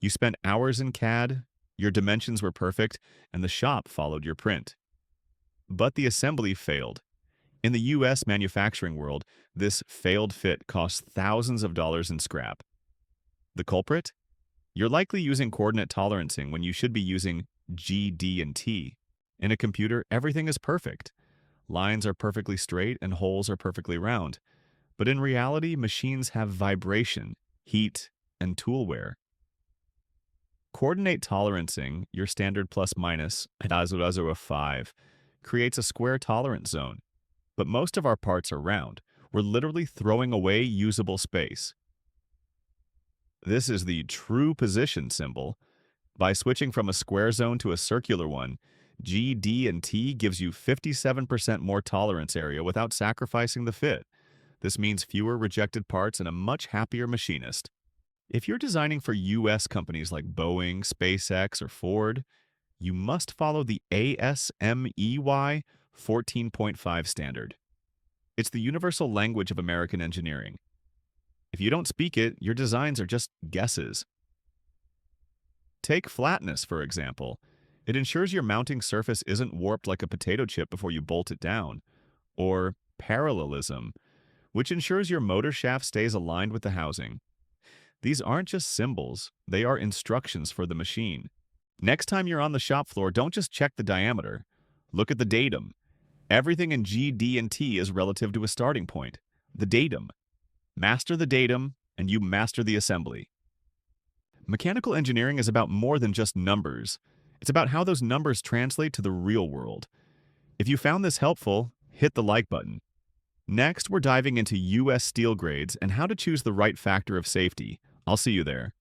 You spent hours in CAD, your dimensions were perfect, and the shop followed your print. But the assembly failed. In the US manufacturing world, this failed fit costs thousands of dollars in scrap. The culprit? You're likely using coordinate tolerancing when you should be using GD&T. In a computer, everything is perfect. Lines are perfectly straight and holes are perfectly round. But in reality, machines have vibration, heat, and tool wear. Coordinate tolerancing, your standard plus minus at ASME Y14.5, creates a square tolerance zone. But most of our parts are round. We're literally throwing away usable space. This is the true position symbol. By switching from a square zone to a circular one, GD&T gives you 57% more tolerance area without sacrificing the fit. This means fewer rejected parts and a much happier machinist. If you're designing for US companies like Boeing, SpaceX, or Ford, you must follow the ASME Y14.5 standard. It's the universal language of American engineering. If you don't speak it, your designs are just guesses. Take flatness, for example. It ensures your mounting surface isn't warped like a potato chip before you bolt it down. Or parallelism, which ensures your motor shaft stays aligned with the housing. These aren't just symbols, they are instructions for the machine. Next time you're on the shop floor, don't just check the diameter. Look at the datum. Everything in GD&T is relative to a starting point, the datum. Master the datum, and you master the assembly. Mechanical engineering is about more than just numbers. It's about how those numbers translate to the real world. If you found this helpful, hit the like button. Next, we're diving into US steel grades and how to choose the right factor of safety. I'll see you there.